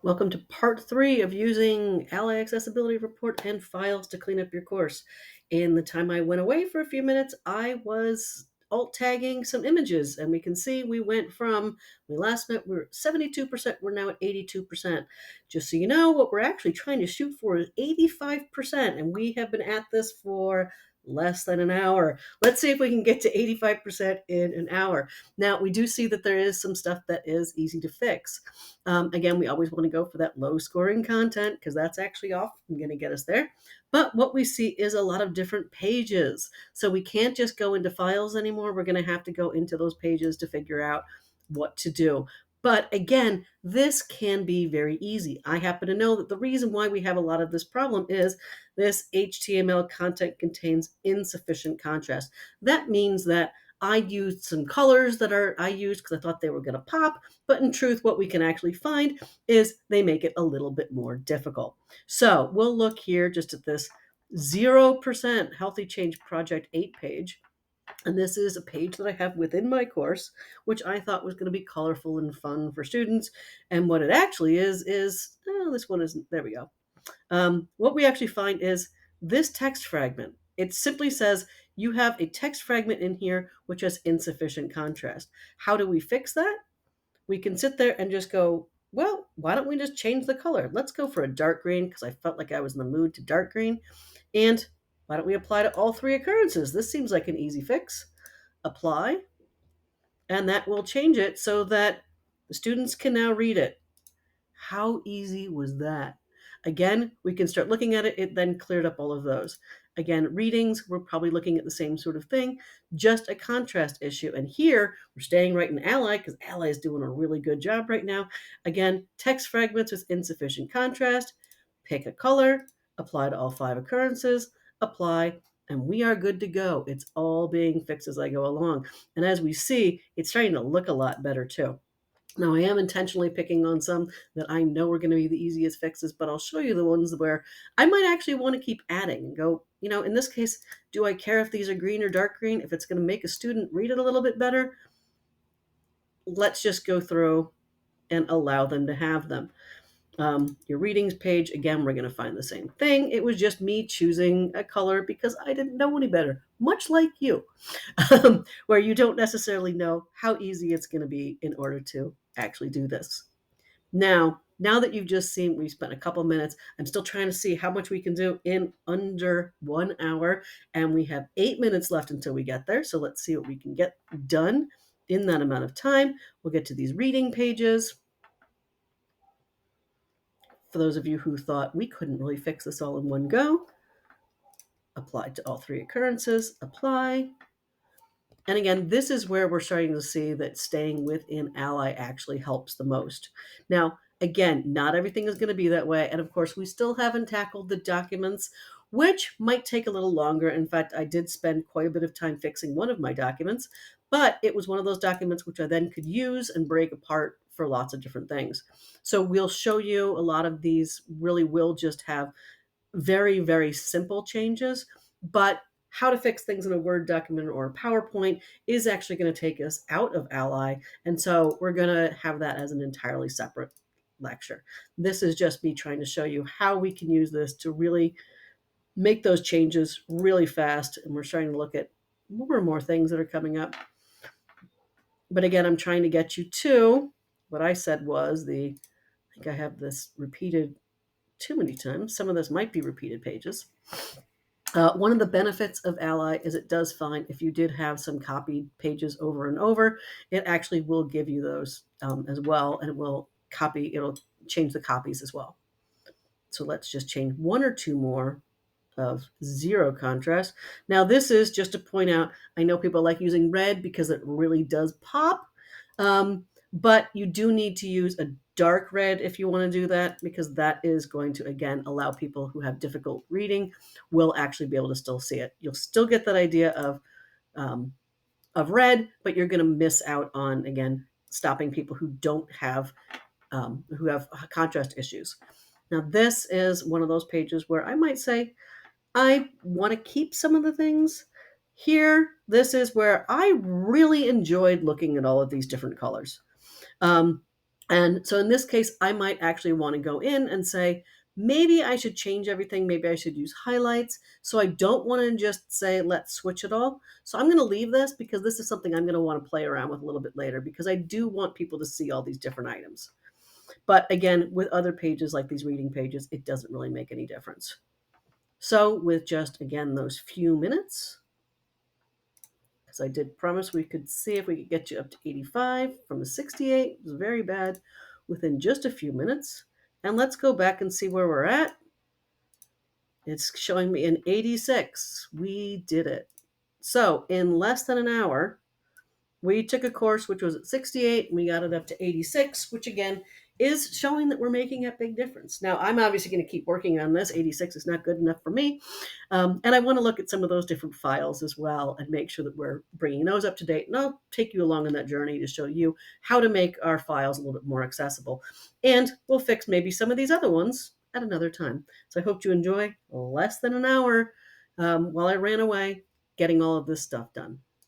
Welcome to part 3 of using Ally Accessibility Report and files to clean up your course. In the time I went away for a few minutes, I was alt tagging some images, and we can see we went from, we last met, we're 72%, we're now at 82%. Just so you know, what we're actually trying to shoot for is 85%, and we have been at this for less than an hour. Let's see if we can get to 85% in an hour. Now, we do see that there is some stuff that is easy to fix. Again, we always want to go for that low scoring content because that's actually often going to get us there. But what we see is a lot of different pages. So we can't just go into files anymore. We're going to have to go into those pages to figure out what to do. But again, this can be very easy. I happen to know that the reason why we have a lot of this problem is this HTML content contains insufficient contrast. That means that I used some colors I used because I thought they were going to pop, but in truth, what we can actually find is they make it a little bit more difficult. So we'll look here just at this 0% Healthy Change Project 8 page. And this is a page that I have within my course, which I thought was going to be colorful and fun for students. And what it actually is, oh, this one isn't, there we go. What we actually find is this text fragment. It simply says you have a text fragment in here which has insufficient contrast. How do we fix that? We can sit there and just go, well, why don't we just change the color? Let's go for a dark green because I felt like I was in the mood to dark green. And why don't we apply to all three occurrences? This seems like an easy fix. Apply, and that will change it so that the students can now read it. How easy was that? Again, we can start looking at it. It then cleared up all of those. Again, readings, we're probably looking at the same sort of thing, just a contrast issue. And here, we're staying right in Ally because Ally is doing a really good job right now. Again, text fragments with insufficient contrast, pick a color, apply to all 5 occurrences, apply, and we are good to go. It's all being fixed as I go along. And as we see, it's starting to look a lot better too. Now, I am intentionally picking on some that I know are going to be the easiest fixes, but I'll show you the ones where I might actually want to keep adding and go, in this case, do I care if these are green or dark green? If it's going to make a student read it a little bit better, let's just go through and allow them to have them. Your readings page, again, we're going to find the same thing. It was just me choosing a color because I didn't know any better, much like you, where you don't necessarily know how easy it's going to be in order to actually do this. Now that you've just seen, we spent a couple minutes. I'm still trying to see how much we can do in under 1 hour, and we have 8 minutes left until we get there. So let's see what we can get done in that amount of time. We'll get to these reading pages. For those of you who thought we couldn't really fix this all in one go, apply to all 3 occurrences, apply. And again, this is where we're starting to see that staying within Ally actually helps the most. Now, again, not everything is going to be that way. And of course, we still haven't tackled the documents, which might take a little longer. In fact, I did spend quite a bit of time fixing one of my documents, but it was one of those documents which I then could use and break apart for lots of different things. So we'll show you a lot of these really will just have very, very simple changes, but how to fix things in a Word document or a PowerPoint is actually going to take us out of Ally. And so we're going to have that as an entirely separate lecture. This is just me trying to show you how we can use this to really make those changes really fast. And we're starting to look at more and more things that are coming up. But again, I'm trying to get you to what I said was I think I have this repeated too many times. Some of this might be repeated pages. One of the benefits of Ally is it does find if you did have some copied pages over and over, it actually will give you those as well, and it'll change the copies as well. So let's just change 1 or 2 more of 0 contrast. Now this is just to point out, I know people like using red because it really does pop, but you do need to use a dark red if you want to do that, because that is going to, again, allow people who have difficult reading will actually be able to still see it. You'll still get that idea of red, but you're going to miss out on, again, stopping people who don't have who have contrast issues. Now this is one of those pages where I might say I want to keep some of the things. Here, this is where I really enjoyed looking at all of these different colors. And so in this case, I might actually want to go in and say, maybe I should change everything. Maybe I should use highlights. So I don't want to just say, let's switch it all. So I'm going to leave this because this is something I'm going to want to play around with a little bit later, because I do want people to see all these different items. But again, with other pages like these reading pages, it doesn't really make any difference. So with just, again, those few minutes, because I did promise we could see if we could get you up to 85 from the 68. It was very bad within just a few minutes. And let's go back and see where we're at. It's showing me an 86. We did it. So in less than an hour, we took a course which was at 68 and we got it up to 86, which again is showing that we're making a big difference. Now, I'm obviously going to keep working on this. 86 is not good enough for me. And I want to look at some of those different files as well and make sure that we're bringing those up to date. And I'll take you along on that journey to show you how to make our files a little bit more accessible. And we'll fix maybe some of these other ones at another time. So I hope you enjoy less than an hour while I ran away getting all of this stuff done.